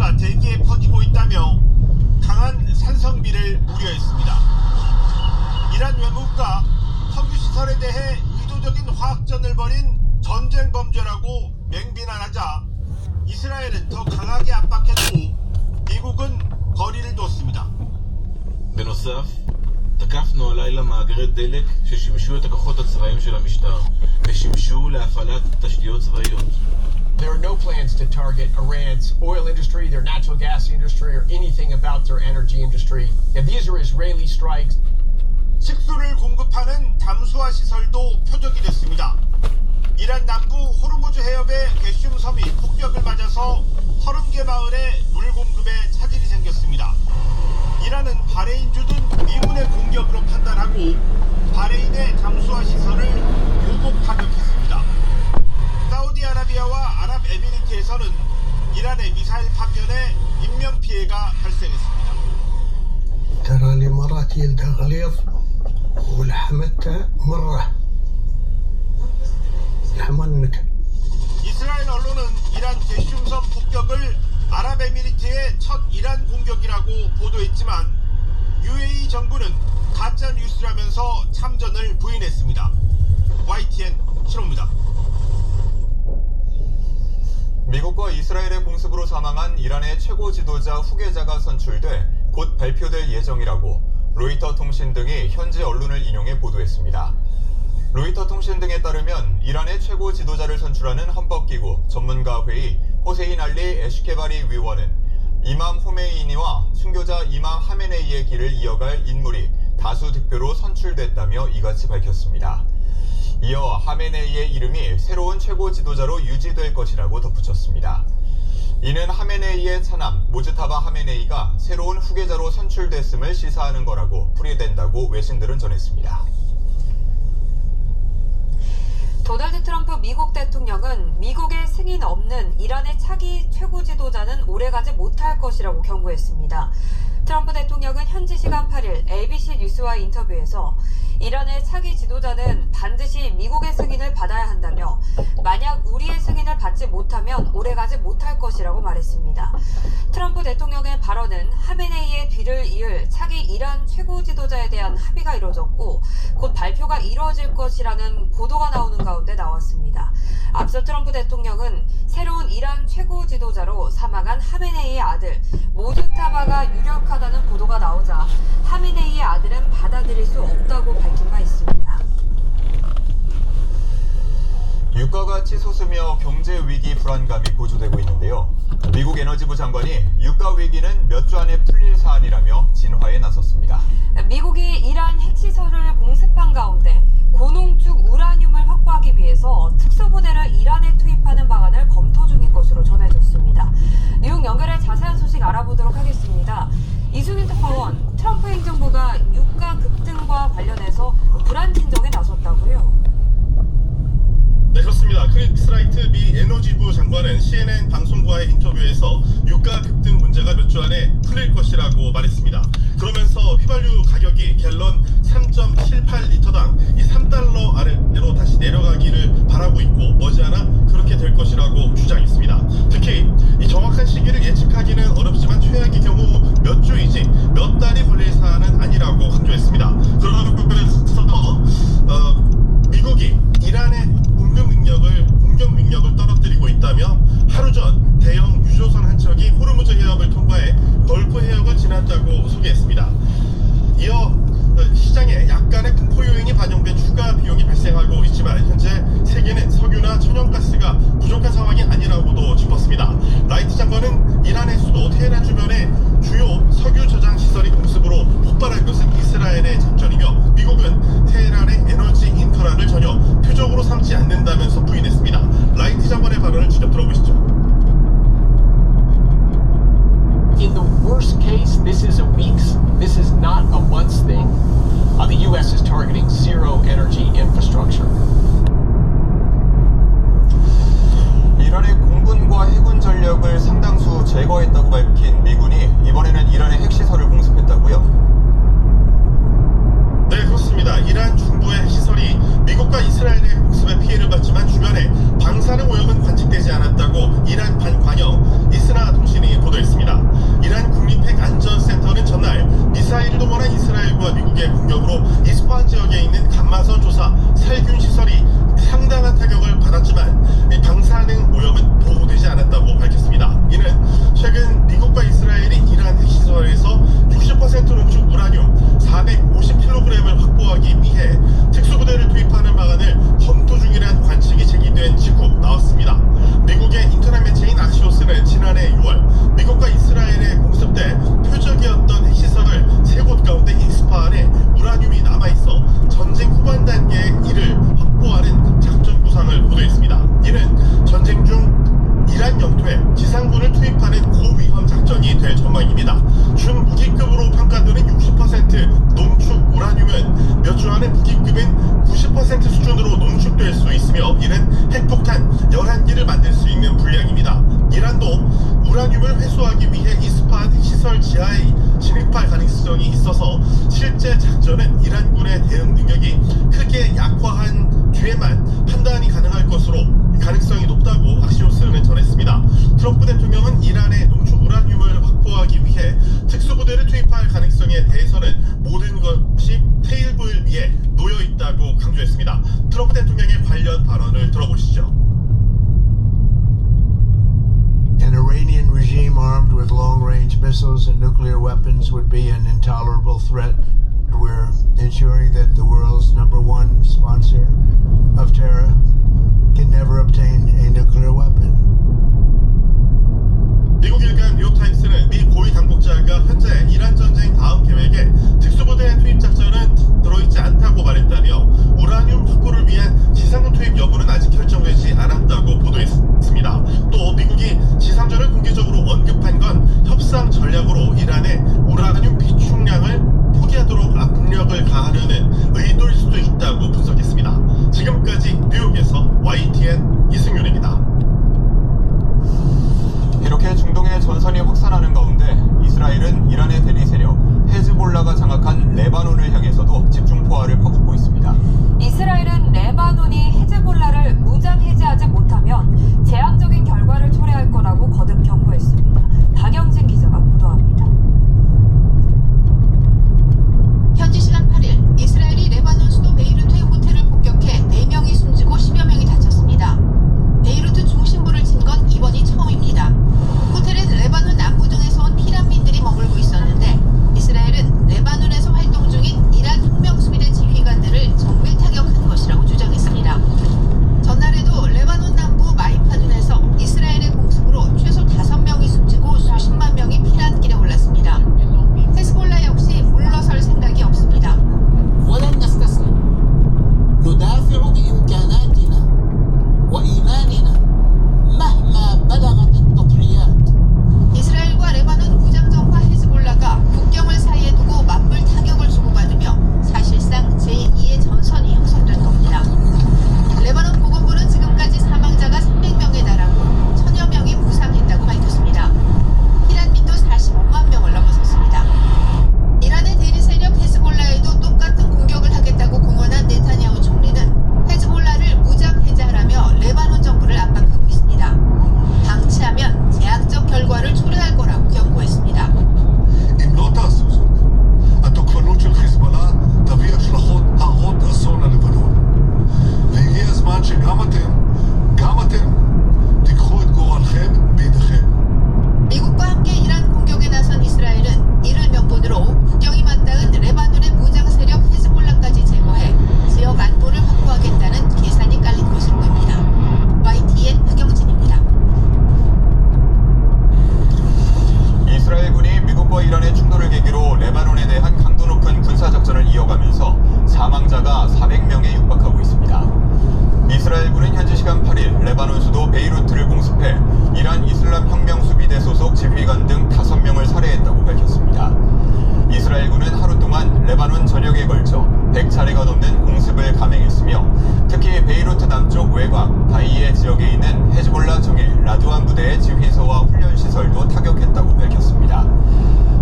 사고가 대기에 퍼지고 있다며 강한 산성비를 우려했습니다. 이란 외무부가 석유시설에 대해 의도적인 화학전을 벌인 전쟁 범죄라고 맹비난하자 이스라엘은 더 강하게 압박했고 미국은 거리를 뒀습니다. בנוסף, תקפנו הלילה מאגרי דלק ששימשו את הכוחות הצבאיים של המשטר ושימשו להפעלת תשתיות צבאיות. There are no plans to target Iran's oil industry, their natural gas industry, or anything about their energy industry. And these are Israeli strikes. 식수를 공급하는 잠수화 시설도 표적이 됐습니다. 이란 남부 호르무즈 해협의 게슘 섬이 폭격을 맞아서 30개 마을에 물 공급에 차질이 생겼습니다. 이란은 바레인주둔 미군의 공격으로 판단하고 바레인의 잠수화 시설을 보복 타격했습니다. 사우디아라비아와 아랍에미리트에서는 이란의 미사일 파편에 인명피해가 발생했습니다. ترى الإمارات يلدها غليظ ولحمتها مرة لحم النكل. 이스라엘 언론은 이란 게슘섬 폭격을 아랍에미리트의 첫 이란 공격이라고 보도했지만 UAE 정부는 가짜 뉴스라면서 참전을 부인했습니다. YTN 신호입니다. 미국과 이스라엘의 공습으로 사망한 이란의 최고 지도자 후계자가 선출돼 곧 발표될 예정이라고 로이터 통신 등이 현지 언론을 인용해 보도했습니다. 로이터 통신 등에 따르면 이란의 최고 지도자를 선출하는 헌법기구 전문가회의 호세인 알리 에슈케바리 위원은 이맘 호메이니와 순교자 이맘 하메네이의 길을 이어갈 인물이 다수 득표로 선출됐다며 이같이 밝혔습니다. 이어 하메네이의 이름이 새로운 최고 지도자로 유지될 것이라고 덧붙였습니다. 이는 하메네이의 차남 모즈타바 하메네이가 새로운 후계자로 선출됐음을 시사하는 거라고 풀이된다고 외신들은 전했습니다. 도널드 트럼프 미국 대통령은 미국의 승인 없는 이란의 차기 최고 지도자는 오래가지 못할 것이라고 경고했습니다. 트럼프 대통령은 현지 시간 8일 ABC 뉴스와 인터뷰에서 이란의 차기 지도자는 반드시 미국의 승인을 받아야 한다며 만약 우리의 승인을 받지 못하면 오래가지 못할 것이라고 말했습니다. 트럼프 대통령의 발언은 하메네이의 뒤를 이을 차기 이란 최고 지도자에 대한 합의가 이뤄졌고 곧 발표가 이뤄질 것이라는 보도가 나오는 가운데 나왔습니다. 앞서 트럼프 대통령은 새로운 이란 최고 지도자로 사망한 하메네이의 아들 모주타바가 유력하다는 보도가 나오자 하메네이의 아들은 받아들일 수 없다고 밝힌 바 있습니다. 유가가 치솟으며 경제 위기 불안감이 고조되고 있는데요. 미국 에너지부 장관이 유가 위기는 몇 주 안에 풀릴 사안이라며 진화에 나섰습니다. 미국이 이란 핵시설을 공습한 가운데 고농축 우라늄을 확보하기 위해서 특수부대를 이란에 투입하는 방안을 검토 중인 것으로 전해졌습니다. 뉴욕 연결해 자세한 소식 알아보도록 하겠습니다. 이수민 특파원, 트럼프 행정부가 유가 급등과 관련해서 불안 진정에 나섰다고요? 네, 그렇습니다. 크리스 라이트 미 에너지부 장관은 CNN 방송과의 인터뷰에서 유가 급등 문제가 몇 주 안에 풀릴 것이라고 말했습니다. 그러면서 휘발유 가격이 갤런 3.78리터당 이 3달러 아래로 다시 내려가기를 바라고 있고 머지않아 그렇게 될 것이라고 주장했습니다. 특히 이 정확한 시기를 예측하기는 어렵지만 최악의 경우 몇 주이지 몇 달이 걸릴 사안은 아니라고 강조했습니다. 그러면서 미국이 이란의 공격 능력을 떨어뜨리고 있다며 하루 전 대형 유조선 한 척이 호르무즈 해협을 통과해 걸프 해역을 지났다고 소개했습니다. 이어 시장에 약간의 공포 요인이 반영된 추가 비용이 발생하고 있지만 현재 세계는 석유나 천연가스가 부족한 상황이 아니라고도 짚었습니다. 라이트 장관은 이란의 수도 테헤란 주변에 주요 석유 저장 시설이 공습으로 폭발한 것은 이스라엘의 작전이며 미국은 테헤란의 에너지 인프라를 전혀 표적으로 삼지 않는다면서 부인했습니다. 라이트 장관의 발언을 직접 들어보시죠. In the worst case, this is a week's, this is not a month's thing. The U.S. is targeting zero energy infrastructure. 이란의 공군과 해군 전력을 상당수 제거했다고 밝힌 미군이 이번에는 이란의 핵시설을 공습했다고요? 네, 그렇습니다. 그렇습니다. 이란 중부의 핵시설이 미국과 이스라엘의 공습에 피해를 받지만 주변에 방사능 오염은 관측되지 않았다고 이란 반관영 이스나 통신이 보도했습니다. 이란 국립핵안전센터는 전날 미사일을 동원한 이스라엘과 미국의 공격으로 이스파한 지역에 있는 감마선 조사 살균 시설이 상당한 타격을 받았지만 방사능 오염은 보고되지 않았다고 밝혔습니다. 이는 최근 미국과 이스라엘이 이란 핵시설에서 60% 농축 우라늄 450kg을 확보하기 위해 특수부대를 투입하는 방안을 검토 중이라는 관측이 제기된 직후 나왔습니다. 미국의 인터넷 매체인 아시오스는 지난해 6월 미국과 이스라엘의 공습 때 표적이었던 핵시설을 3곳 가운데 이스파한에 우라늄이 남아있어 전쟁 후반 단계에 이를 확보하는 작전 구상을 보도했습니다. 이는 전쟁 중 이란 영토에 지상군을 투입하는 고위험 작전이 될 전망입니다. 준무기급으로 평가되는 60% 농축 우라늄은 몇 주 안에 무기급인 90% 수준으로 농축될 수 있으며 이는 핵폭탄 11기를 만들 수 있는 분량입니다. 이란도 우라늄을 회수하기 위해 이스파한 핵시설 지하에 진입할 가능성이 있어서 실제 작전은 이란군의 대응 능력이 크게 약화한 뒤에만 판단이 가능할 것으로 가능성이 높다고 악시오스는 전했습니다. 트럼프 대통령은 이란의 농축 우라늄을 확보하기 위해 특수부대를 투입할 가능성에 대해서는 모든 것이 테이블 위에 놓여 있다고 강조했습니다. 트럼프 대통령의 관련 발언을 들어보시죠. An Iranian regime armed with long-range missiles and nuclear weapons would be an intolerable threat. We're ensuring that the world's number one sponsor of terror can never obtain a nuclear weapon. 미국 일간 뉴욕타임스는 미 고위 당국자가 현재 이란 전쟁 다음 계획에 특수부대 투입 작전은 들어있지 않다고 말했다며 우라늄 확보를 위한 지상군 투입 여부는 아직 결정되지 않았다고 보도했습니다. 또 미국이 지상전을 공개적으로 언급한 건 협상 전략으로 이란의 우라늄 비축량을 포기하도록 압력을 가하려는 의도일 수도 있다고 분석했습니다. 지금까지 뉴욕에서 YTN 이승윤입니다. 이렇게 중동의 전선이 확산하는 가운데 이스라엘은 이란의 대리 세력 헤즈볼라가 장악한 레바논을 향해서도 집중포화를 퍼붓고 있습니다. 이스라엘은 레바논이 헤즈볼라를 무장 해제하지 못하면 재앙적인 결과를 초래할 거라고 거듭 경고했습니다. 박영진 기자가 보도합니다. 현지 시간 8일 이스라엘이 레바논 수도 베이루트의 호텔을 폭격해 4명이 숨지고 10여 명이 다쳤습니다. 베이루트 중심부를 친 건 이번이 처음입니다. 호텔은 레바논 남부등에서 온 피난민들이 머물고 있었는데 이스라엘은 레바논에서 활동 중인 이란 혁명수비대 지휘관들을 정밀 타격한 것이라고 주장했습니다. 전날에도 레바논 남부 마이파둔에서 이스라엘의 공습으로 최소 5명이 숨지고 수십만 명이 피난길에 올랐습니다. 헤즈볼라 역시 물러설 생각이 없습니다. ولن نستسلم. ندافع بإمكاناتنا وإيماننا مهما بلغت التضحيات. 이스라엘과 레바논 무장정파 헤즈볼라가 국경을 사이에 두고 맞불 타격을 주고받으며 사실상 제2의 전선이 형성된 겁니다. 레바논 보건부는 지금까지 사망자가 300명에 달하고 1000여 명이 부상했다고 밝혔습니다. 피난민도 45만 명을 넘어섰습니다. 이란의 대리 세력 헤즈볼라에도 똑같은 공격을 하겠다고 공언한 네타냐후 총리는 헤즈볼라를 무장 해제하라며 레바논 정부를 압박하고 있습니다. 방치하면 제약적 결과를 초래할 거라고 경고했습니다. אם לא תעשו זאת, התוקפנות של חיזבאללה תביא השלכות הרות אסון ללבנון. והגיע הזמן שגם אתם תיקחו את גורלכם בידיכם. 미국과 함께 이란 공격에 나선 이스라엘은 이를 명분으로 국경이 맞닿은 레바논의 무장 세력 헤즈볼라까지 제거해 지역 안보를 확보하겠다는 계산이 깔린 것으로 보입니다. YTN 박영진입니다. 이스라엘군이 미국과 이란의 충돌을 계기로 레바논에 대한 강도 높은 군사작전을 이어가면서 사망자가 400명에 육박하고 있습니다. 이스라엘군은 현지 시간 8일 레바논 수도 베이루트를 공습해 이란 이슬람 혁명수비대 소속 지휘관 등 5명을 살해했다고 밝혔습니다. 이스라엘군은 하루 동안 레바논 전역에 걸쳐 100차례가 넘는 공습을 감행했으며 특히 베이루트 남쪽 외곽 바이에 지역에 있는 헤즈볼라 정예 라두안 부대의 지휘소와 훈련시설도 타격했다고 밝혔습니다.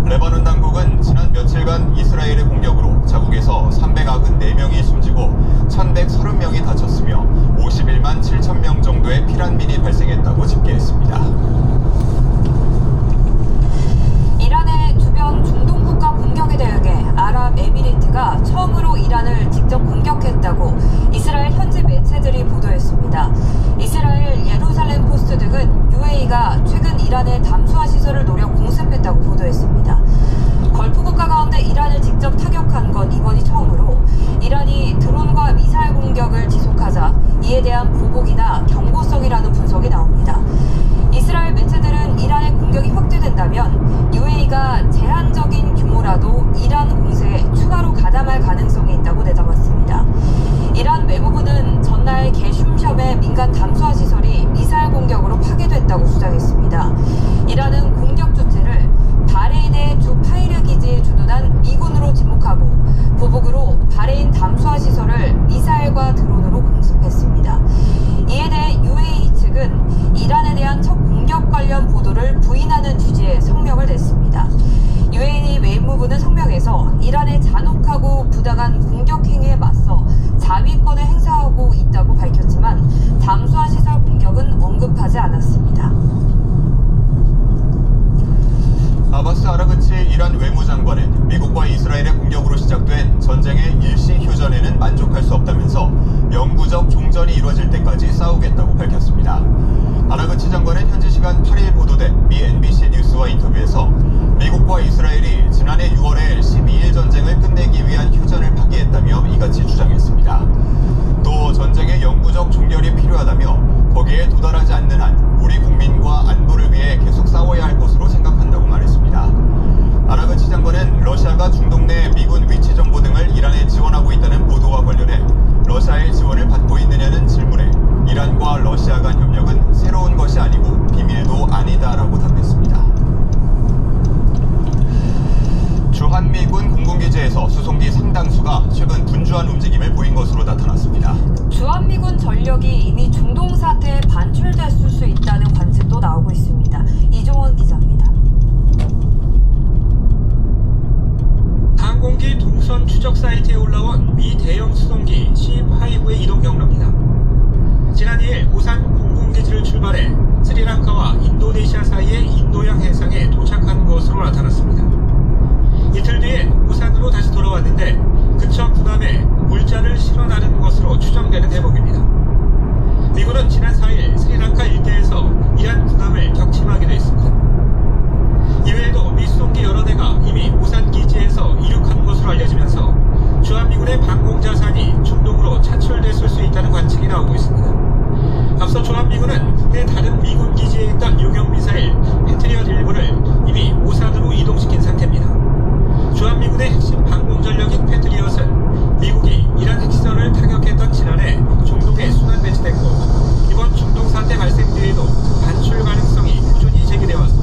레바논 당국은 지난 며칠간 이스라엘의 공격으로 자국에서 394명 피난민이 발생했다고 집계했습니다. 이란의 주변 중동 국가 공격에 대응해 아랍에미리트가 처음으로 이란을 직접 공격했다고 이스라엘 현지 매체들이 보도했습니다. 이스라엘 예루살렘 포스트 등은 UAE가 최근 이란의 담수화 시설을 노려 공습했다고 보도했습니다. 걸프 국가 가운데 이란을 직접 타격한 건 이번이 처음으로 이란이 드론과 미사일 공격을 지속하자 이에 대한 보복이나 경고성이라는 분석이 나옵니다. 이스라엘 매체들은 이란의 공격이 확대된다면 UAE가 제한적인 규모라도 이란 공세에 추가로 가담할 가능성이 있다고 내다봤습니다. 이란 외무부는 전날 게슘섬의 민간 담수화 시설이 미사일 공격으로 파괴됐다고 주장했습니다. 이란은 공격 주체를 바레인의 주 파이르 기지에 주둔한 미군으로 지목하고 보복으로 바레인 담수화 시설을 미사일과 드론으로 공습했습니다. 이에 대해 UAE 측은 이란에 대한 첫 공격 관련 보도를 부인하는 취지의 성명을 냈습니다. UAE 외무부는 성명에서 이란의 잔혹하고 부당한 공격 행위에 맞서 자위권을 행사하고 있다고 밝혔지만 담수화 시설 공격은 언급하지 않았습니다. 아바스 아라그치 이란 외무장관은 미국과 이스라엘의 공격으로 시작된 전쟁의 일시 휴전에는 만족할 수 없다면서 영구적 종전이 이루어질 때까지 싸우겠다고 밝혔습니다. 아라그치 장관은 현지 시간 8일 보도된 미 NBC 뉴스와 인터뷰에서 미국과 이스라엘이 지난해 6월에 12일 전쟁을 끝내기 위한 휴전을 파기했다며 이같이 주장했습니다. 또 전쟁의 영구적 종결이 필요하다며 거기에 도달하지 않는 한 우리 국민과 안보를 위해 계속 싸워야 할 것으로 생각한다고 말했습니다. 아라그치 장관은 러시아가 중동 내 미군 위치 정보 등을 이란에 지원하고 있다는 보도와 관련해 러시아의 지원을 받고 있느냐는 질문에 이란과 러시아 간 협력은 새로운 것이 아니고 비밀도 아니다라고 답했습니다. 주한미군 공군기지에서 수송기 상당수가 최근 분주한 움직임을 보인 것으로 나타났습니다. 주한미군 전력이 이미 중동 사태에 반출됐을 수 있다는 관측도 나오고 있습니다. 이종원 기자입니다. 항공기 동선 추적 사이트에 올라온 미 대형 수송기 C-5의 이동 경로입니다. 지난 2일 오산 공군기지를 출발해 스리랑카와 인도네시아 사이의 인도양 해상에 도착한 것으로 나타났습니다. 이틀 뒤에 오산으로 다시 돌아왔는데 그처 군함에 물자를 실어 나르는 것으로 추정되는 대목입니다. 미군은 지난 4일 스리랑카 일대에서 이란 군함을 격침하기도 했습니다. 이외에도 미 수송기 여러 대가 이미 오산 기지에서 이륙한 것으로 알려지면서 주한미군의 방공자산이 중동으로 차출됐을 수 있다는 관측이 나오고 있습니다. 앞서 주한미군은 국내 다른 미군 기지에 있던 요격 미사일 패트리엇 일부를 이미 오산으로 이동시킨 상태입니다. 주한미군의 핵심 방공 전력인 패트리엇은 미국이 이란 핵시설을 타격했던 지난해 중동에 순환 배치됐고 이번 중동 사태 발생 뒤에도 반출 가능성이 꾸준히 제기되어 왔습니다.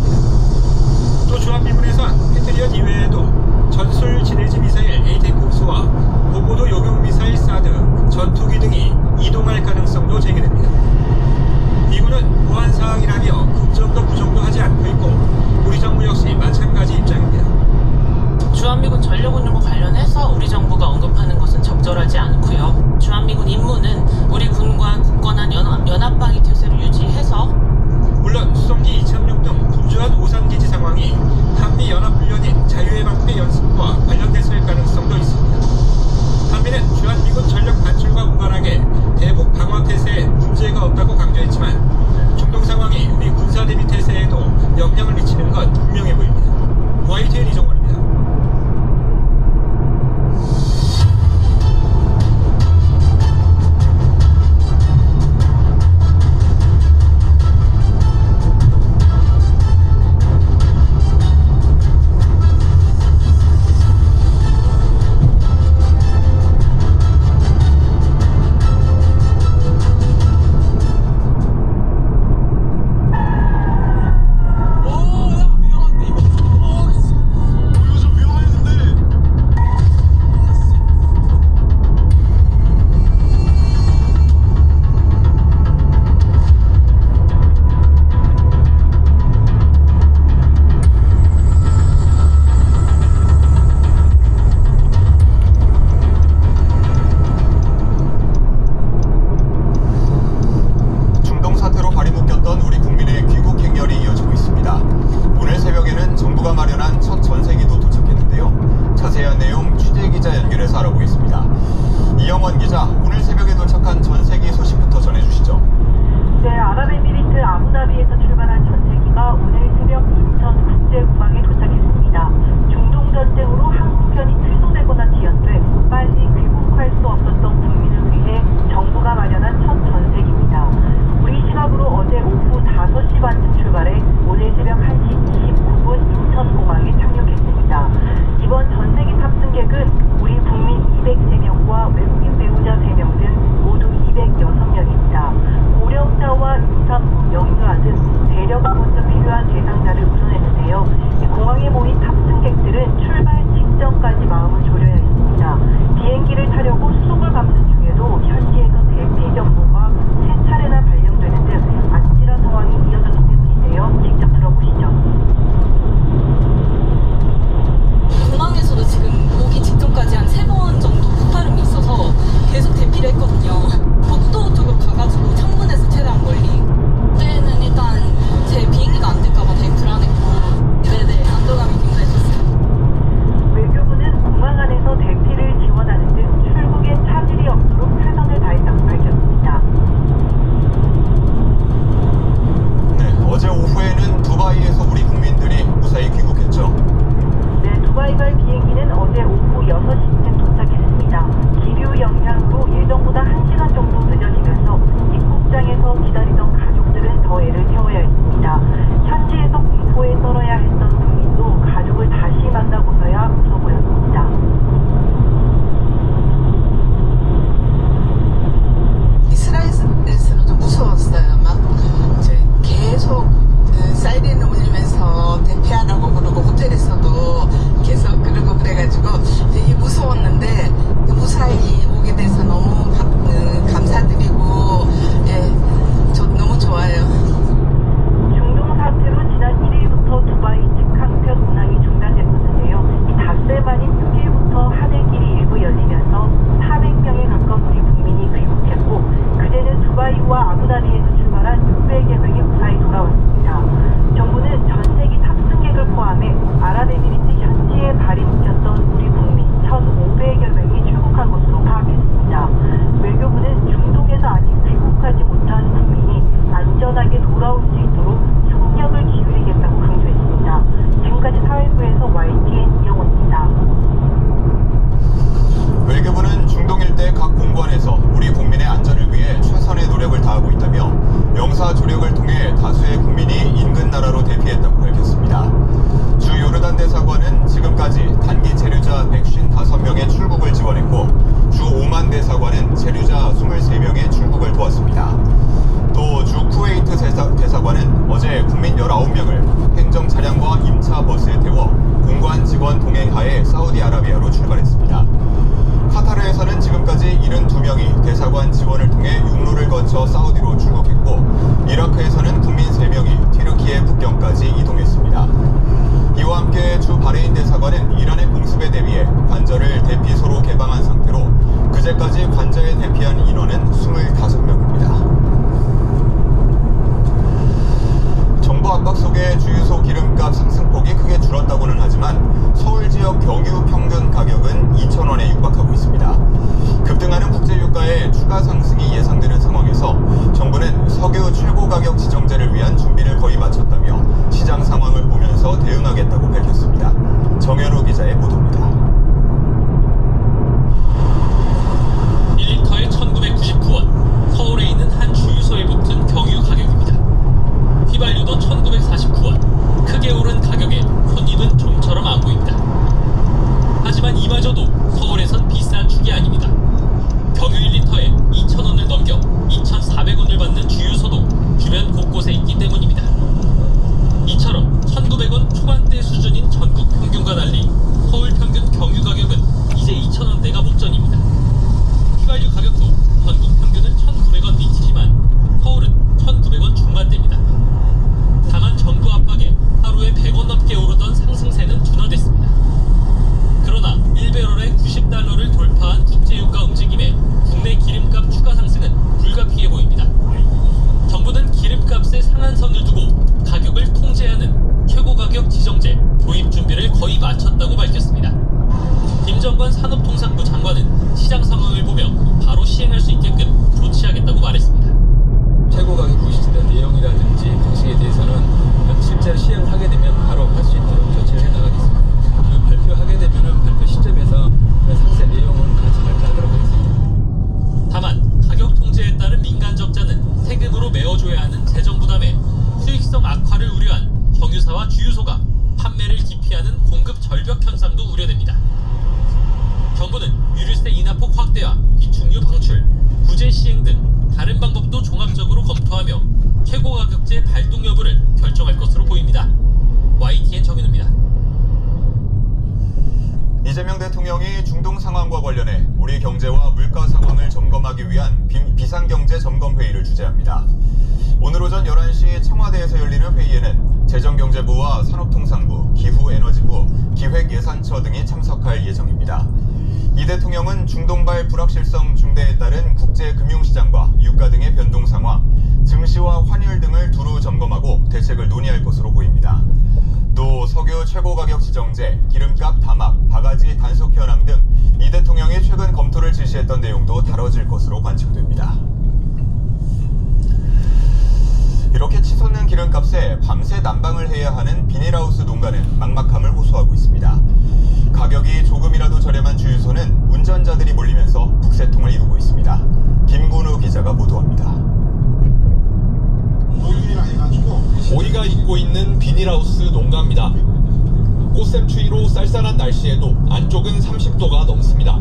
수습에 대비해 관저를 대피소로 개방한 상태로 그제까지 관저에 대피한 인원은 25명입니다. 정부 압박 속에 주유소 기름값 상승폭이 크게 줄었다고는 하지만 서울 지역 경유 평균 가격은 2,000원에 육박하고 있습니다. 급등하는 국제유가의 추가 상승이 예상되는 상황에서 정부는 석유 최고 가격 지정제를 위한 준비를 거의 마쳤다며 시장 상황을 보면서 대응하겠다고 밝혔습니다. 정현우 기자의 보도입니다. 1리터에 1,999원, 서울에 있는 한 주유소에 붙은 경유 가격입니다. 휘발유도 1,949원, 크게 오른 가격에 손님은 좀처럼 안 보입니다. 하지만 이마저도 서울에선 비싼 축이 아닙니다. 경유 1리터에 2,000원을 넘겨 2,400원을 받는 주유소도 주변 곳곳에 있기 때문입니다. 이처럼 1,900원 초반대 수준인 전국 평균과 달리 서울 평균 경유 가격은 이제 2,000원대가 목전입니다. 휘발유 가격도 전국 평균은 1,900원 미치지만 서울은 1,900원 중반대입니다. 다만 정부 압박에 하루에 100원 넘게 오르던 상승세는 둔화됐습니다. 그러나 1배럴에 $90를 돌파한 국제유가 움직임에 국내 기름값 추가 상승은 불가피해 보입니다. 정부는 기름값의 상한선을 두고 가격을 통제하는 최고가격 지정제 도입 준비를 거의 마쳤다고 밝혔습니다. 김정관 산업통상부 장관은 시장 상황을 보며 바로 시행할 수 있게끔 조치하겠다고 말했습니다. 최고가격 부시에 대한 내용이라든지 방식에 대해서는 실제로 시행을 하게 되면 바로 할 수 있도록 조치를 해나가겠습니다. 그 발표하게 되면 발표 시점에서 상세 내용은 같이 발표하도록 하겠습니다. 다만 가격 통제에 따른 민간 적자는 세금으로 메워줘야 하는 재정 부담에 수익성 악화를 우려한 정유사와 주유소가 판매를 기피하는 공급 절벽 현상도 우려됩니다. 정부는 유류세 인하폭 확대와 비축류 방출, 구제 시행 등 다른 방법도 종합적으로 검토하며 최고가격제 발동 여부를 결정할 것으로 보입니다. YTN 정윤우입니다. 이재명 대통령이 중동 상황과 관련해 우리 경제와 물가 상황을 점검하기 위한 비상경제 점검회의를 주재합니다. 오늘 오전 11시 청와대에서 열리는 회의에는 재정경제부와 산업통상부, 기후에너지부, 기획예산처 등이 참석할 예정입니다. 이 대통령은 중동발 불확실성 중대에 따른 국제금융시장과 유가 등의 변동 상황, 증시와 환율 등을 두루 점검하고 대책을 논의할 것으로 보입니다. 또 석유 최고가격 지정제, 기름값 담합, 바가지 단속 현황 등 이 대통령이 최근 검토를 지시했던 내용도 다뤄질 것으로 관측됩니다. 이렇게 치솟는 기름값에 밤새 난방을 해야 하는 비닐하우스 농가는 막막함을 호소하고 있습니다. 가격이 조금이라도 저렴한 주유소는 운전자들이 몰리면서 북새통을 이루고 있습니다. 김군우 기자가 보도합니다. 우리가 입고 있는 비닐하우스 농가입니다. 꽃샘추위로 쌀쌀한 날씨에도 안쪽은 30도가 넘습니다.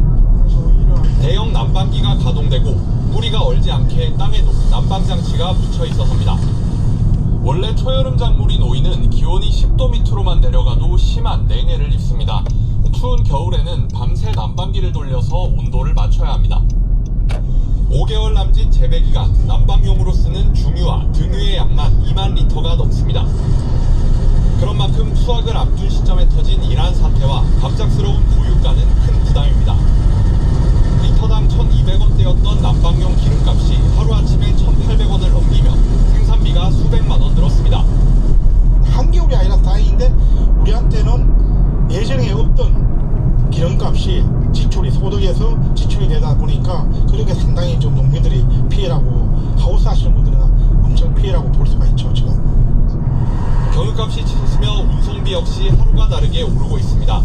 대형 난방기가 가동되고 뿌리가 얼지 않게 땅에 난방장치가 붙여 있어서입니다. 원래 초여름 작물인 오이는 기온이 10도 밑으로만 내려가도 심한 냉해를 입습니다. 추운 겨울에는 밤새 난방기를 돌려서 온도를 맞춰야 합니다. 5개월 남짓 재배기간 난방용으로 쓰는 중유와 등유의 양만 2만 리터가 넘습니다. 그런 만큼 수확을 앞둔 시점에 터진 이란 사태와 갑작스러운 고유가는 큰 부담입니다. 리터당 1,200원대였던 난방용 기름값이 하루아침에 1,800원을 넘기며 생산비가 수백만 원 늘었습니다. 한겨울이 아니라 다행인데 우리한테는 예전에 없던 기름값이 지출이 소득에서 지출이 되다 보니까 그렇게 상당히 좀 농민들이 피해라고 하우스 하시는 분들은 엄청 피해라고 볼 수가 있죠. 지금 경유값이 치솟으며 운송비 역시 하루가 다르게 오르고 있습니다.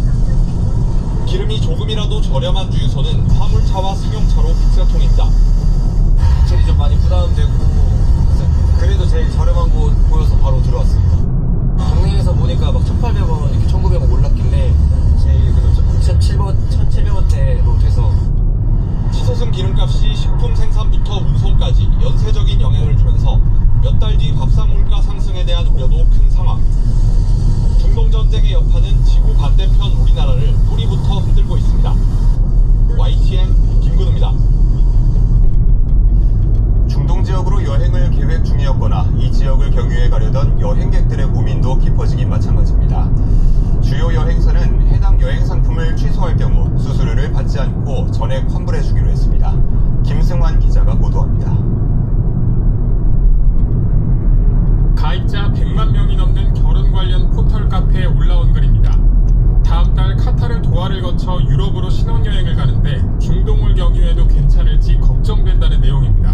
기름이 조금이라도 저렴한 주유소는 화물차와 승용차로 북새통입니다. 확실히 좀 많이 부담되고 그래도 제일 저렴한 곳 보여서 바로 들어왔습니다. 동네에서 보니까 막 1,800원 이렇게 1,900원 올랐길래 제일 그래도 1,700원대로 돼서 치솟은 기름값이 식품 생산부터 운송까지 연쇄적인 영향을 주면서 몇 달 뒤 밥상 물가 상승에 대한 우려도 큰 상황. 중동전쟁의 여파는 지구 반대편 우리나라를 뿌리부터 흔들고 있습니다. YTN 김근우입니다. 중동 지역으로 여행을 계획 중이었거나 이 지역을 경유해 가려던 여행객들의 고민도 깊어지긴 마찬가지입니다. 주요 여행사는 해당 여행 상품을 취소 전액 환불해주기로 했습니다. 김승환 기자가 보도합니다. 가입자 100만 명이 넘는 결혼 관련 포털 카페에 올라온 글입니다. 다음 달 카타르 도하를 거쳐 유럽으로 신혼여행을 가는데 중동을 경유해도 괜찮을지 걱정된다는 내용입니다.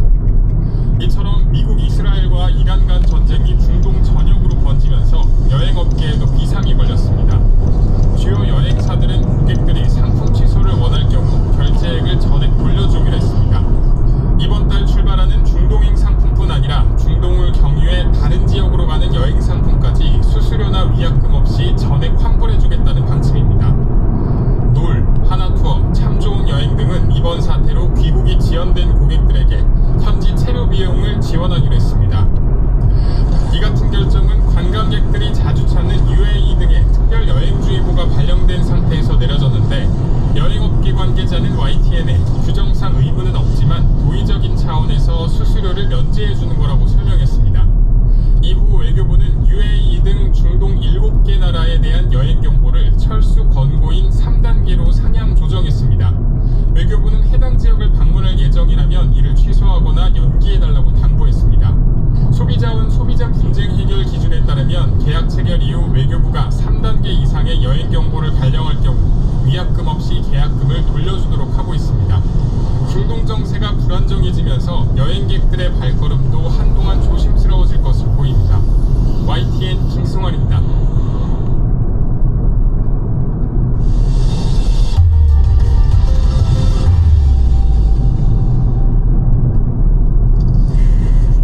이처럼 미국 이스라엘과 이란 간 전쟁이 중동 전역으로 번지면서 여행업계에도 비상이 걸렸습니다. 주요 여행사들은 고객들이 상품 취소를 원할 경우 결제액을 전액 돌려주기로 했습니다. 이번 달 출발하는 중동행 상품뿐 아니라 중동을 경유해 다른 지역으로 가는 여행 상품까지 수수료나 위약금 없이 전액 환불해주겠다는 방침입니다. 놀, 하나투어, 참 좋은 여행 등은 이번 사태로 귀국이 지연된 고객들에게 현지 체류 비용을 지원하기로 했습니다. 이 같은 결정은 관광객들이 자주 찾는 UAE 등의 특별 여행주의보가 발령된 상태에서 내려졌는데 여행업계 관계자는 YTN에 규정상 의무는 없지만 도의적인 차원에서 수수료를 면제해주는 거라고 설명했습니다. 이후 외교부는 UAE 등 중동 7개 나라에 대한 여행 경보를 철수 권고인 3단계로 상향 조정했습니다. 외교부는 해당 지역을 방문할 예정이라면 이를 취소하거나 연기해달라고 당부했습니다. 소비자원 소비자 분쟁 해결 기준에 따르면 계약 체결 이후 외교부가 3단계 이상의 여행 경보를 발령할 경우 위약금 없이 계약금을 돌려주도록 하고 있습니다. 중동 정세가 불안정해지면서 여행객들의 발걸음도 한동안 조심스러워질 것으로 보입니다. YTN 김승환입니다.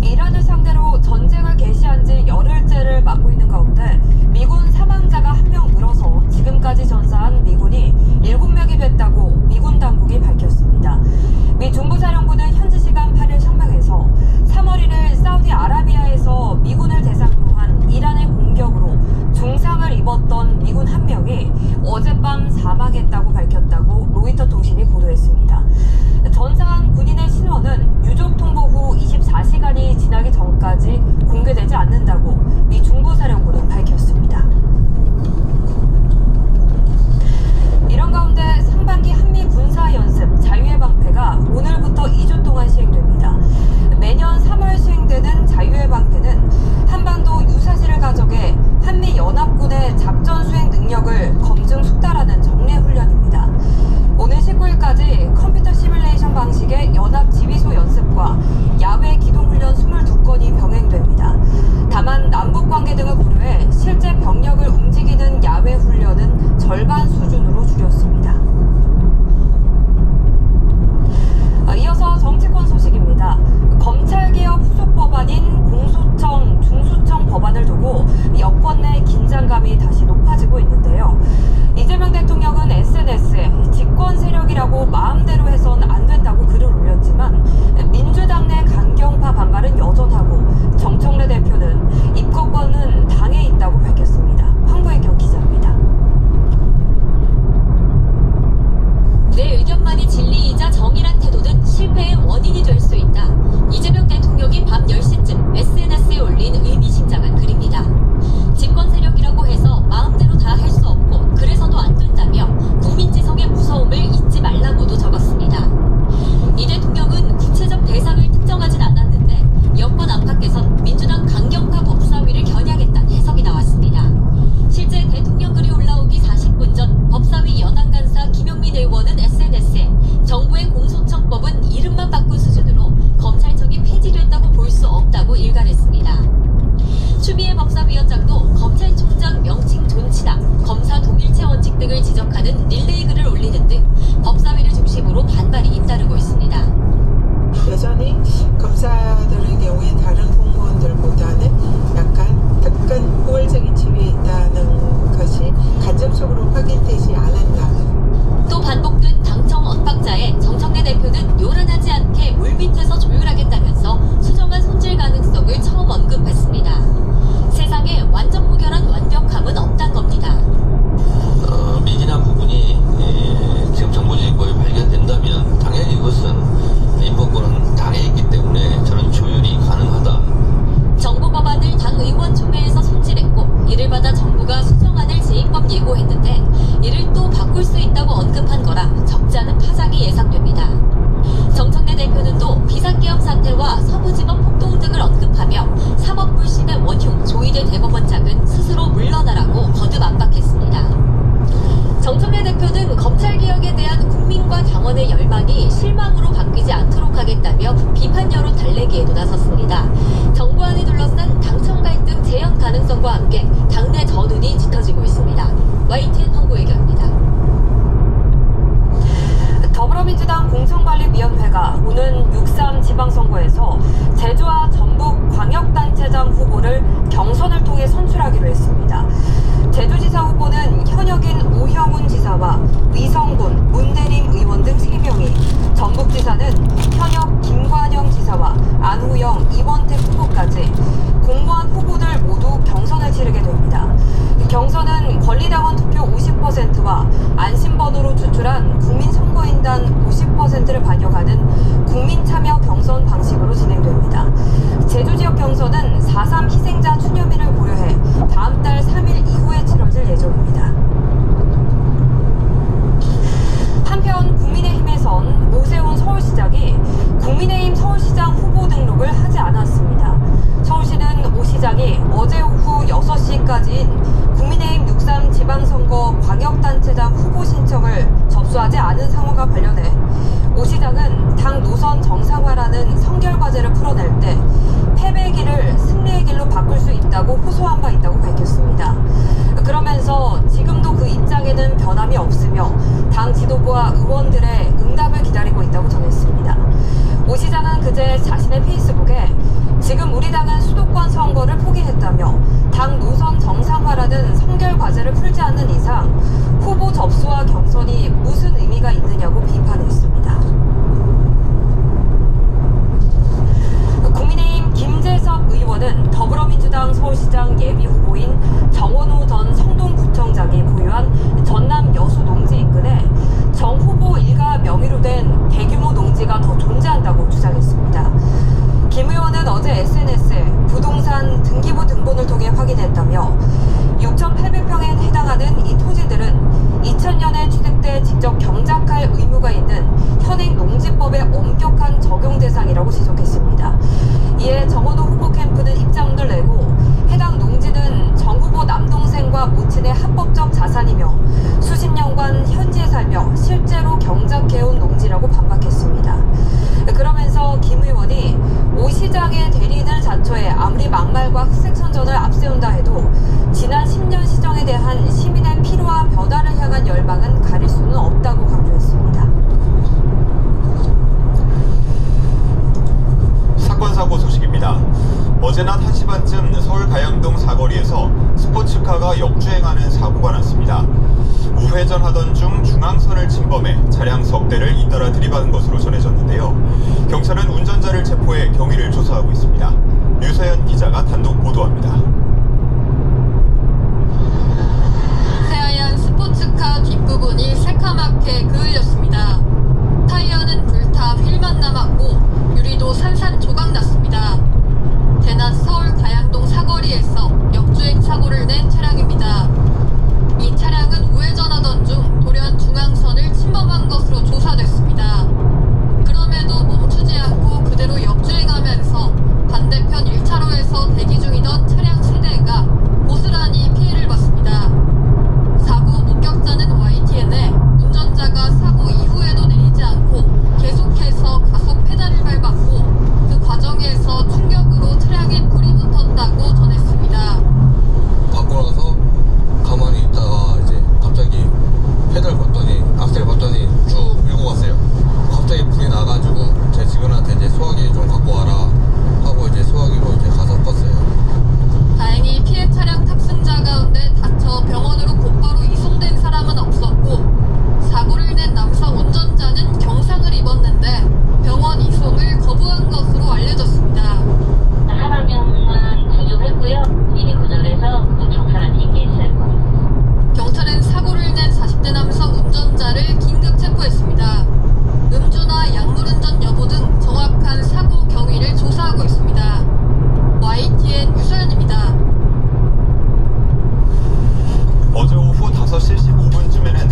이란을 상대로 전쟁을 개시한 지 열흘째를 맞고 있는 가운데 미군 사망자가 1명 늘어서 지금까지 전사한 미군이 7명이 됐다고 미군 당국이 밝혔습니다. 미 중부사령부는 현지 시간 8일 성명에서 3월 1일 사우디아라비아에서 미군을 대상으로 한 이란의 공격으로 중상을 입었던 미군 1명이 어젯밤 사망했다고 밝혔다고 로이터 통신이 보도했습니다. 전사한 군인의 신원은 유족 통보 후 24시간이 지나기 전까지 공개되지 않는다고 미 중부사령부는 밝혔습니다. 이런 가운데 상반기 한미 군사연습 자유의 방패가 오늘부터 2주 동안 시행됩니다. 매년 3월 시행되는 자유의 방패는 한반도 유사시를 가정해 한미 연합군의 작전 수행 능력을 검증 숙달하는 정례 훈련입니다. 오늘 19일까지 컴퓨터 시뮬레이션 방식의 연합 지휘소 연습과 야외 기동훈련 22건이 병행됩니다. 다만 남북 관계 등을 고려해 실제 병력을 움직이는 야외 훈련은 절반 수준으로 줄였습니다. 이어서 정치권 소식입니다. 검찰개혁 후속 법안인 공소청, 중수청 법안을 두고 여권 내 긴장감이 다시 높아지고 있는데요. 이재명 대통령은 SNS에 집권 세력이라고 마음대로 해선 안 된다고 글을 올렸지만 민주당 내 강경파 반발은 여전하고 정청래 대표는 입법권은 당에 있다고 밝혔습니다. 황보혜경 기자입니다. 내 의견만이 진리이자 정의란 태도는 실패의 원인이 될 수 있다. 이재명 대통령이 밤 10시쯤 SNS에 올린 의미심장한 글입니다. 집권 세력이라고 해서 마음대로 다 할 수 없고 그래서도 안 된다며 국민지성의 무서움을 잊지 말라고도 적었습니다. 이 대통령은 구체적 대상을 특정하진 않았는데 여권 안팎에선 민주당 강경파 법사위를 겨냥했다는 해석이 나왔습니다. 실제 대통령 글이 올라오기 40분 전 법사위 연안간사 김용민 의원은 SNS에 정부의 공소청법은 이름만 바꾼 수준으로 검찰청이 폐지됐다고 볼 수 없다고 일갈했습니다. 추미애 법사위원장도 검찰총장 명칭 존치나 검사 동일체 원칙 등을 지적하는 릴레이 글을 올리는 등 법사위를 중심으로 반발이 잇따르고 있습니다. 여전히 검사들의 경우에 다른 공무원들보다는 약간 특권 우월적인 지위에 있다는 것이 간접적으로 확인되지 않았나. 또 반복된 당청 엇박자에 정청래 대표는 요란하지 않게 물밑에서 조율하겠다면서 수정안 손질 가능성을 처음 언급했습니다. 세상에 완전 무결한 완벽함은 없단 겁니다. 미진한 부분이 지금 정보지휘법에 발견된다면 당연히 이것은 인권권은 당에 있기 때문에 저는 조율이 가능하다. 정부 법안을 당 의원총회에서 손질했고 이를 받아 정부가 수정안을 제2법 예고했는데 이를 또 바꿀 수 있다고 언급한 거라 적지 않은 파장이 예상됩니다. 정청래 대표는 또 비상계엄 사태와 서부지법 폭동 등을 언급하며 사법불신의 원흉 조희대 대법원장은 스스로 물러나라고 거듭 압박했습니다. 정청래 대표는 검찰개혁에 대한 국민과 당원의 열망이 실망으로 바뀌지 않도록 하겠다며 비판 여론 달래기에도 나섰습니다. 정부안에 둘러싼 당청 갈등 재현 가능성과 함께 당내 전운이 짙어지고 있습니다. YTN 홍보의견입니다. 더불어민주당 공천관리위원회가 오는 6.3 지방선거에서 제주와 전북 광역단체장 후보를 경선을 통해 선출하기로 했습니다. 제주지사 후보는 현역인 오형훈 지사와 위성군, 문대림 의원 등 3명이, 전북지사는 현역 김관영 지사와 안후영, 이원택 후보까지 공무원 후보들 모두 경선을 치르게 됩니다. 경선은 권리당원 투표 50%와 안심번호로 추출한 국민선거인단 50%를 반영하는 국민참여 경선 방식으로 진행됩니다. 제주지역 경선은 4.3 희생자 추념일을 고려해 다음 달 3일 이후에 치러질 예정입니다. 한편 국민의힘에선 오세훈 서울시장이 국민의힘 서울시장 후보 등록을 하지 않았습니다. 서울시는 오 시장이 어제 오후 6시까지인 국민의힘 6.3 지방선거 광역단체장 후보 신청을 접수하지 않은 상황과 관련해 오 시장은 당 노선 정상화라는 성결과제를 풀어낼 때 패배의 길을 승리의 길로 바꿀 수 있다고 호소한 바 있다고 밝혔습니다. 그러면서 지금도 그 입장에는 변함이 없으며 당 지도부와 의원들의 응답을 기다리고 있다고 전했습니다. 오 시장은 그제 자신의 페이스북에 지금 우리 당은 수도권 선거를 포기했다며 당 노선 정상화라는 성결 과제를 풀지 않는 이상 후보 접수와 경선이 무슨 의미가 있느냐고 비판했습니다. 국민의힘 김재섭 의원은 더불어민주당 서울시장 예비후보인 정원호 전 성동구청장이 보유한 전남 여수 농지 인근에 정 후보 일가 명의로 된 대규모 농지가 더 존재한다고 주장했습니다. 김 의원은 어제 SNS에 부동산 등기부 등본을 통해 확인했다며 6,800평에 해당하는 이 토지들은 2000년에 취득돼 직접 경작할 의무가 있는 현행 농지법의 엄격한 적용 대상이라고 지적했습니다. 이에 정원호 후보 캠프는 입장문을 내고 해당 농지는 정 후보 남동생과 모친의 합법적 자산이며 수십 년간 현지에 살며 실제로 경작해온 농지라고 반박했습니다. 그러면서 김 의원이 오 시장의 대리인을 자처해 아무리 막말과 흑색선전을 앞세운다 해도 지난 10년 시정에 대한 시민의 피로와 변화를 향한 열망은 가릴 수는 없다고 강조했습니다. 사건 사고 소식입니다. 어제 낮 1시 반쯤 서울 가양동 사거리에서 스포츠카가 역주행하는 사고가 났습니다. 우회전하던 중 중앙선을 침범해 차량 석 대를 잇따라 들이받은 것으로 전해졌는데요. 경찰은 운전자를 체포해 경위를 조사하고 있습니다. 유서연 기자가 단독 보도합니다. 새하얀 스포츠카 뒷부분이 새카맣게 그을렸습니다. 타이어는 불타 휠만 남았고 유리도 산산 조각났습니다. 대낮 서울 가양동 사거리에서 역주행 사고를 낸 차량입니다. 이 차량은 우회전하던 중 돌연 중앙선을 침범한 것으로 조사됐습니다. 그럼에도 멈추지 않고 그대로 역주행하면서 반대편 1차로에서 대기 중이던 차량 3대가 고스란히 피해를 봤습니다. 사고 목격자는 YTN에 운전자가 사고 이후에도 내리지 않고 계속해서 가속 페달을 밟았고 그 과정에서 충격으로 차량에 불이 붙었다고 전했습니다. 받고 나서 가만히 있다가 이제 갑자기 페달 봤더니 악셀 봤더니 쭉 밀고 갔어요. 갑자기 불이 나가지고 제 직원한테 이제 소화기 좀 갖고 와라 하고 이제 소화기로 이제 가서 껐어요. 다행히 피해 차량 탑승자 가운데 다쳐 병원으로 곧바로 이송된 사람은 없었고 사고를 낸 남성 운전자는 경상을 입었는데 병원 이송을 거부한 것으로 알려졌습니다. 사망명은 구조했고요. 이미 구조해서 구청사한테 인계했을 거예요. 경찰은 사고를 낸 40대 남성 운전자를 긴급 체포했습니다. 음주나 약물운전 여부 등 정확한 사고 경위를 조사하고 있습니다. YTN 유서연입니다. 어제 오후 5시 15분쯤에는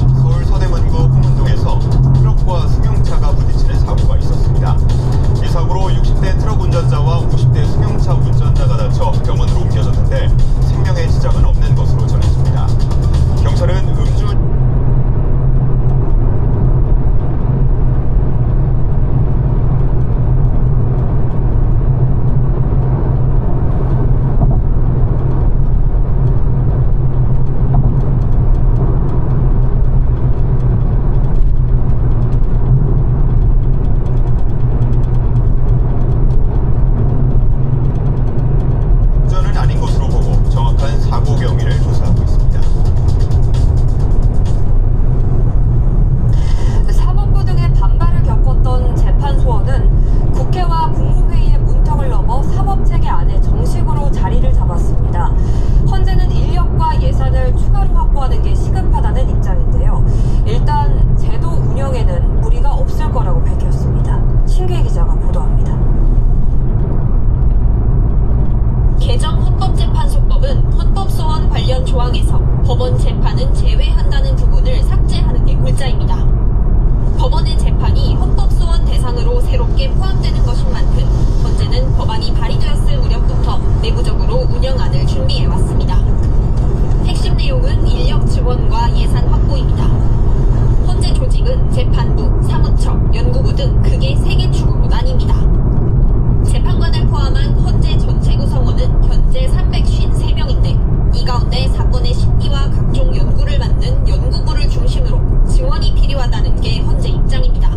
재판부, 사무처, 연구부 등 크게 3개 축으로 나뉩니다. 재판관을 포함한 헌재 전체 구성원은 현재 353명인데 이 가운데 사건의 심리와 각종 연구를 맡는 연구부를 중심으로 증원이 필요하다는 게 헌재 입장입니다.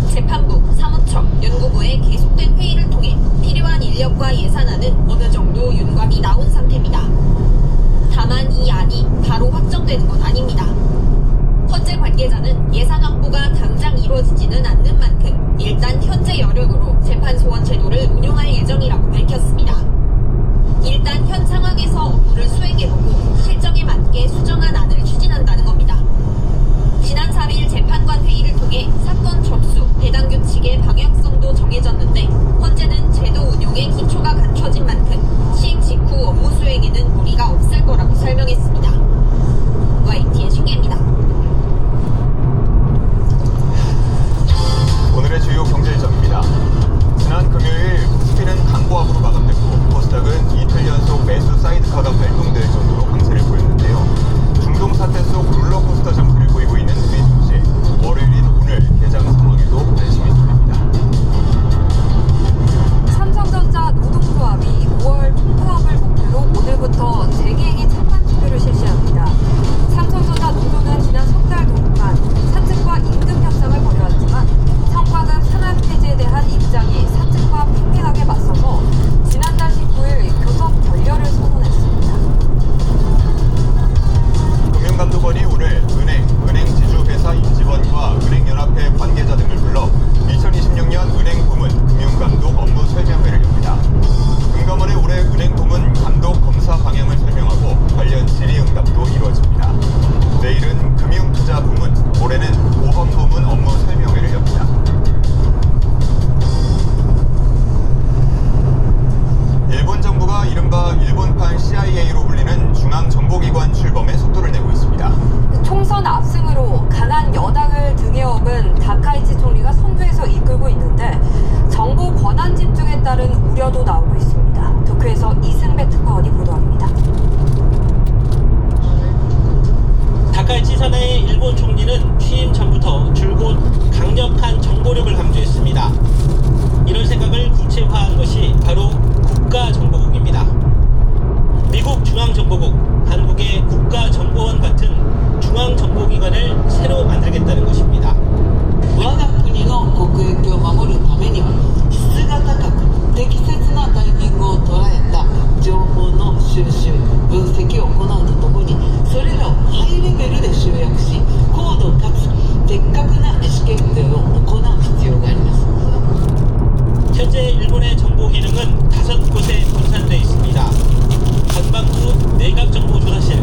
재판부, 사무처, 연구부의 계속된 회의를 통해 필요한 인력과 예산안은 어느 정도 윤곽이 나온 상태입니다. 다만 이 안이 바로 확정되는 건 아닙니다. 헌재 관계자는 예산 확보가 당장 이루어지지는 않는 만큼 일단 현재 여력으로 재판 소원 제도를 운용할 예정이라고 밝혔습니다. 일단 현 상황에서 업무를 수행해보고 실정에 맞게 수정한 안을 추진한다는 겁니다. 지난 4일 재판관 회의를 통해 사건 접수, 배당 규칙의 방향성도 정해졌는데 헌재는 제도 운용의 기초가 갖춰진 만큼 시행 직후 업무 수행에는 무리가 없을 거라고 설명했습니다. YTN 신기입니다. 오늘의 주요 경제일정입니다. 지난 금요일 코스피는 강보합으로 마감됐고 코스닥은 이틀 연속 매수 사이드카가 발동될 정도로 강세를 보였는데요. 중동 사태 속 롤러코스터 장세를 보이고 있는 투비 증시, 월요일인 오늘 개장 상황에도 관심이 쏠립니다. 삼성전자 노동조합이 5월 총파업을 목표로 오늘부터 재계획의 찬반 투표를 실시합니다. 삼성전자 노조는 지난 석 달 동안 사측과 임금 협상을 벌여왔지만 성과급 산업 폐지에 대한 입장이 사측과 팽팽하게 맞서서 지난달 19일 교섭 결렬을 선언했습니다. 금융감독원이 오늘 은행 지주회사 임직원과 은행연합회 관계자 등을 불러 2026년 은행 부문 금융감독 업무 설명회를 엽니다. 금감원의 올해 은행 부문 감독 검사 방향을 설명하고 관련 질의응답도 이루어집니다. 내일은 금융투자 부문, 올해는 보험 부문 업무 설명회를 엽니다. 일본 정부가 이른바 일본판 CIA로 불리는 중앙정보기관 출범에 속도를 내고 있습니다. 총선 압승으로 강한 여당을 등에 업은 다카이치 총리가 선두에서 이끌고 있는데 정보 권한 집중에 따른 우려도 나오고 있습니다. 도쿄에서 이승배 특파원이 보도합니다. 다카이치 사나의 일본 총리는 취임 전부터 줄곧 강력한 정보력을 강조했습니다. 이런 생각을 구체화한 것이 바로 국가정보국입니다. 미국 중앙정보국, 한국의 국가정보원 같은 중앙정보기관을 새로 만들겠다는 것입니다. 我が国の国益を守るためには質が高く適切なタイミングを捉えた情報の収集分析を行うとともにそれらをハイレベルで集約し高度かつ的確な意思決定を行う必要があります。 현재 일본의 정보 기능은 5곳에 분산되어 있습니다. 관방부 내각정보조사실,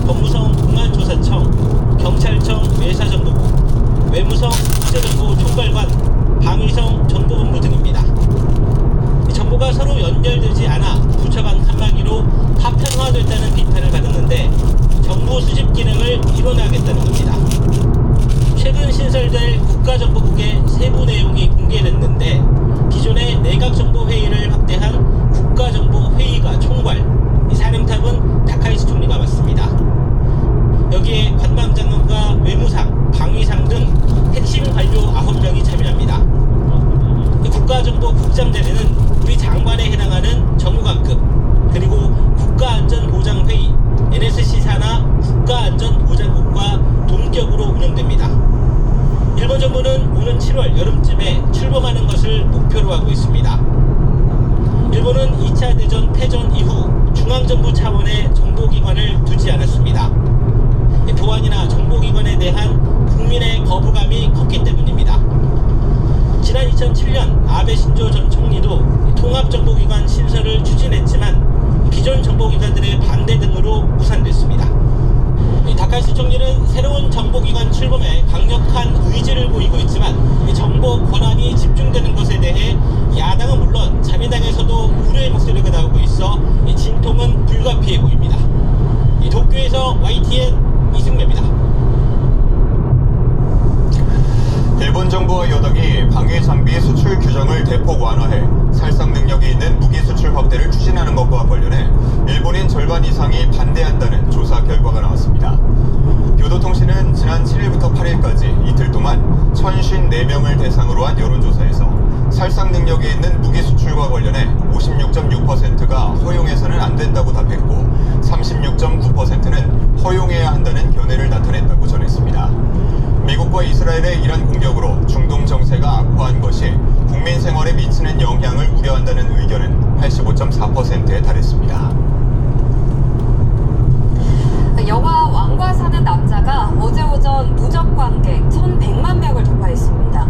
법무성 공안조사청, 경찰청 외사정보부, 외무성 국제정보총괄관, 방위성 정보본부 등입니다. 정보가 서로 연결되지 않아 부처 간 칸막이로 파편화됐다는 비판을 받았는데 정보 수집 기능을 이뤄나가겠다는 겁니다. 최근 신설될 국가정보국의 세부 내용이 공개됐는데 기존의 내각정보회의를 확대한 국가정보회의가 총괄, 사령탑은 다카이치 총리가 맡습니다. 여기에 관방장관과 외무상, 방위상 등 핵심 관료 9명이 참여합니다. 국가정보국장 자리는 우리 장관에 해당하는 정무관급, 그리고 국가안전보장회의, NSC 산하 국가안전보장국과 동격으로 운영됩니다. 일본 정부는 오는 7월 여름쯤에 출범하는 것을 목표로 하고 있습니다. 일본은 2차 대전 패전 이후 중앙정부 차원의 정보기관을 두지 않았습니다. 보안이나 정보기관에 대한 국민의 거부감이 컸기 때문입니다. 지난 2007년 아베 신조 전 총리도 통합정보기관 신설을 추진했지만 기존 정보기관들의 반대 등으로 무산됐습니다. 다카이치 총리는 새로운 정보기관 출범에 강력한 의지를 보이고 있지만 정보 권한이 집중되는 것에 대해 야당은 물론 자민당에서도 우려의 목소리가 나오고 있어 진통은 불가피해 보입니다. 도쿄에서 YTN 이승매입니다. 일본 정부와 여당이 방위 장비 수출 규정을 대폭 완화해 살상 능력이 있는 무기 수출 확대를 추진하는 것과 관련해 일본인 절반 이상이 반대한다는 조사 결과가 나왔습니다. 교도통신은 지난 7일부터 8일까지 이틀 동안 동안 1054명을 대상으로 한 여론조사에서 살상 능력이 있는 무기 수출과 관련해 56.6%가 허용해서는 안 된다고 답했고 36.9%는 허용해야 한다는 견해를 나타냈다고 전했습니다. 미국과 이스라엘의 이란 공격으로 중동 정세가 악화한 것이 국민 생활에 미치는 영향을 우려한다는 의견은 85.4%에 달했습니다. 영화 왕과 사는 남자가 어제 오전 누적 관객 1,100만 명을 돌파했습니다.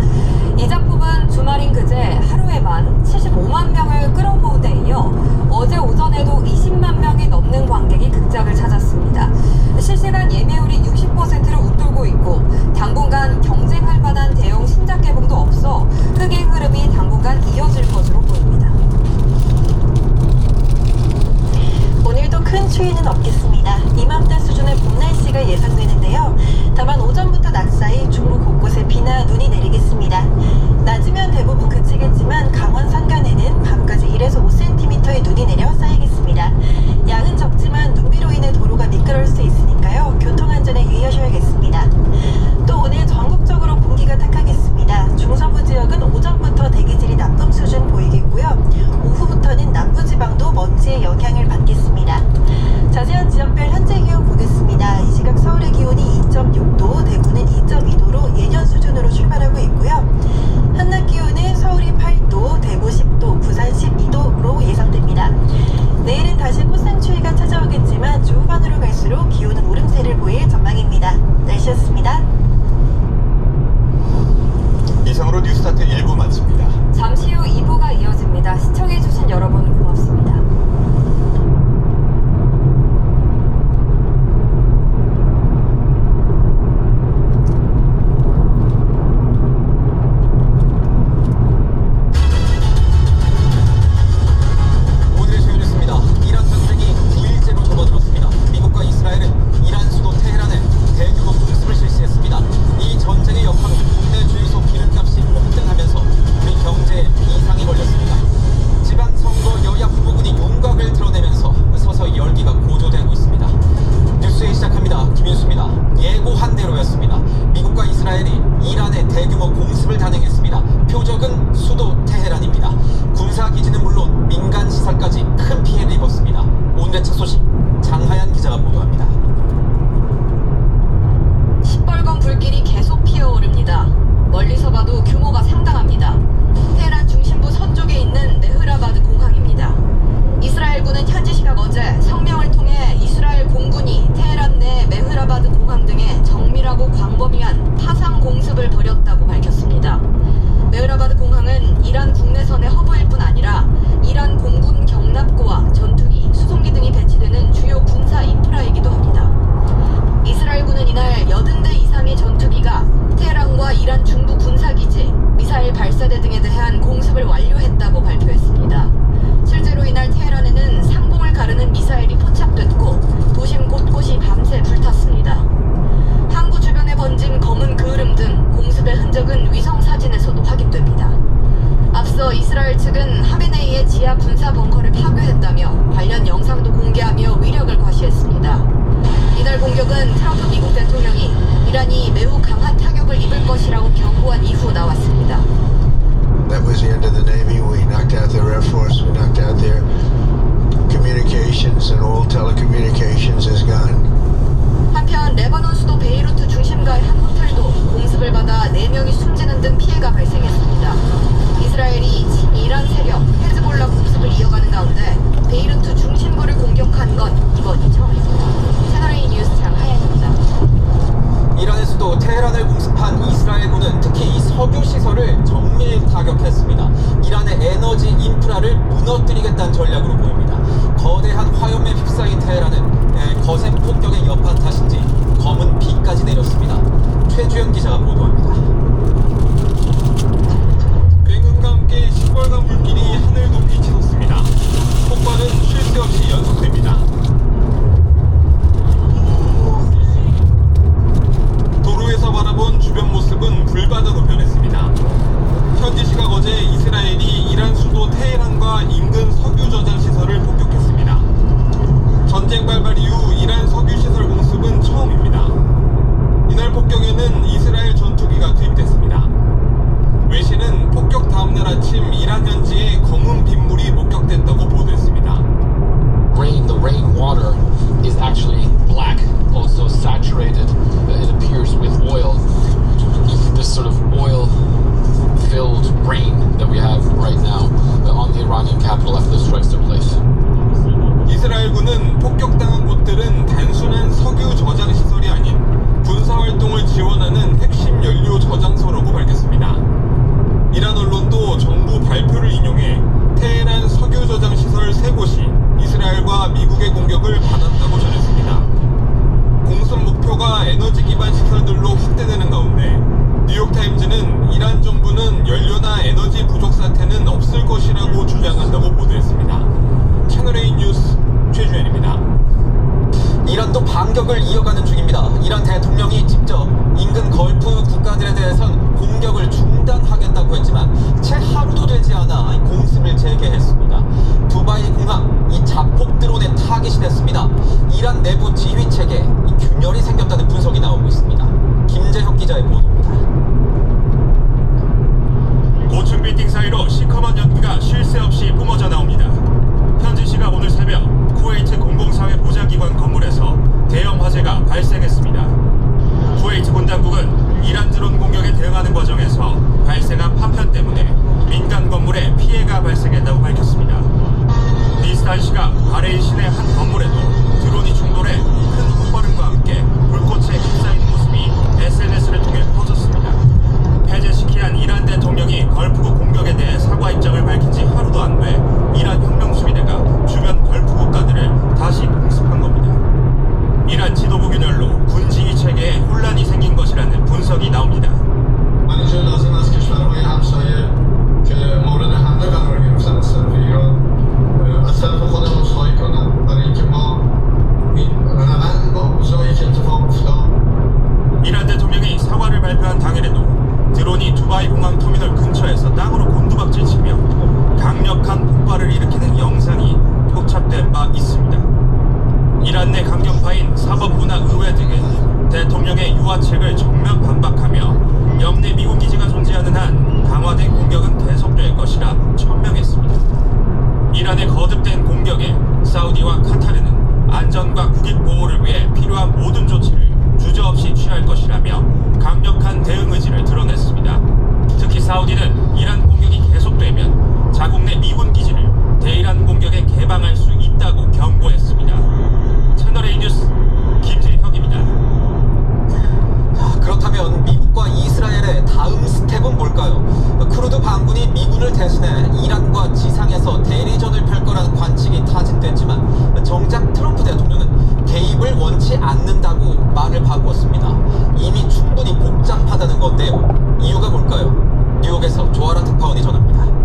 이 작품은 주말인 그제 하루에만 75만 명을 끌어모은 데 이어 어제 오전에도 20만 명이 넘는 관객이 극장을 찾았습니다. 실시간 예매율이 60%를 웃돌고 있고 당분간 경쟁할 만한 대형 신작 개봉도 없어 흥행 흐름이 당분간 이어질 것으로 보입니다. 오늘도 큰 추위는 없겠습니다. 이맘때 수준의 봄 날씨가 예상되는데요. 다만 오전부터 낮 사이 중부 곳곳에 비나 눈이 내리겠습니다. 낮이면 대부분 그치겠지만 강원 산간에는 밤까지 1에서 5cm의 눈이 내려 쌓이겠습니다. 양은 적지만 눈비로 인해 도로가 미끄러울 수 있으니까요. 교통안전에 유의하셔야겠습니다. 또 오늘 전국적으로 공기가 탁하겠습니다. 중서부 지역은 오전부터 대기질이 나쁨 수준 보이겠고요. 오후부터는 남부지방도 먼지의 영향을 받겠습니다. 자세한 지역별 현재 기온 보겠습니다. 이 시각 서울의 기온이 2.6도, 대구는 2.2도로 예년 수준으로 출발하고 있고요. 한낮 기온은 서울이 8도, 대구 10도, 부산 12도로 예상됩니다. 내일은 다시 꽃샘추위가 찾아오겠지만 주 후반으로 갈수록 기온은 오름세를 보일 전망입니다. 날씨였습니다. 이상으로 뉴스타트 1부 마칩니다. 잠시 후 2부가 이어집니다. 시청해주신 여러분 고맙습니다. 한편 레바논 수도 베이루트 중심가의 한 호텔도 공습을 받아 4명이 숨지는 등 피해가 발생했습니다. 이스라엘이 친이란 세력 헤즈볼라 공습을 이어가는 가운데 베이루트 중심부를 공격한 건 이번이 처음입니다. 채널A 뉴스 장하연입니다. 이란의 수도 테헤란을 공습한 이스라엘군은 특히 이 석유 시설을 정밀 타격했습니다. 이란의 에너지 인프라를 무너뜨리겠다는 전략으로 보입니다. 거대한 화염에 휩싸인 테헤란은 거센 폭격의 여파 탓인지 검은 비까지 내렸습니다. 최주현 기자가 보도합니다. 굉음과 함께 시뻘건 불길이 하늘 높이 치솟습니다. 폭발은 쉴 새 없이 연속됩니다. 도로에서 바라본 주변 모습은 불바다로 변했습니다. 현지 시각 어제 이스라엘이 이란 수도 테헤란과 인근 석유 저장 시설을 폭격했습니다. 전쟁 발발 이후 이란 석유 시설 공습은 처음입니다. 없을 것이라고 주장한다고 보도했습니다. 채널A 뉴스 최주현입니다. 이란도 반격을 이어가는 중입니다. 이란 대통령이 직접 인근 걸프 국가들에 대해선 공격을 중단하겠다고 했지만 채 하루도 되지 않아 공습을 재개했습니다. 두바이 공항 이 자폭 드론에 타깃이 됐습니다. 이란 내부 지휘 체계에 균열이 생겼다는 분석이 나오고 있습니다. 김재혁 기자의 보도입니다. 고층 빌딩 사이로 시커먼 연기가 쉴 새 없이 뿜어져 나옵니다. 현지 시각 오늘 새벽 쿠웨이트 공공사회 보좌기관 건물에서 대형 화재가 발생했습니다. 쿠웨이트 군당국은 이란 드론 공격에 대응하는 과정에서 발생한 파편 때문에 민간 건물에 피해가 발생했다고 밝혔습니다. 비슷한 시각 바레인 시내 한 건물에도 드론이 충돌해 큰 폭발음과 함께 불꽃에 휩싸이는 모습이 SNS를 통해 퍼졌습니다. 폐쇄시키한 이란 대통령이 걸프국 공격에 대해 사과 입장을 밝힌 지 하루도 안 돼 이란 혁명수비대가 주변 걸프 국가들을 다시 공습한 겁니다. 이란 지도부 균열로 군지휘 체계에 혼란이 생긴 것이라는 분석이 나옵니다. 이란 대통령이 사과를 발표한 당일에도 드론이 두바이 공항 터미널 근처에서 땅으로 곤두박질 치며 강력한 폭발을 일으키는 영상이 포착된 바 있습니다. 이란 내 강경파인 사법부나 의회 등은 대통령의 유화책을 정면 반박하며 영내 미군 기지가 존재하는 한 강화된 공격은 계속될 것이라 천명했습니다. 이란의 거듭된 공격에 사우디와 카타르는 안전과 국익 보호를 위해 필요한 모든 조치를 주저없이 취할 것이라며 강력한 대응 의지를 드러냈습니다. 특히 사우디는 이란 공격이 계속되면 자국 내 미군 기지를 대이란 공격에 개방할 수 있다고 경고했습니다. 채널A 뉴스 김재혁입니다. 그렇다면 미국과 이스라엘의 다음 스텝은 뭘까요? 쿠르드 반군이 미군을 대신해 이란과 지상에서 대리전을 펼 거라는 관측이 타진됐지만 정작 트럼프 대통령은 개입을 원치 않는다고 말을 바꿨습니다. 이미 충분히 복잡하다는 건데요. 이유가 뭘까요? 뉴욕에서 조아라 특파원이 전합니다.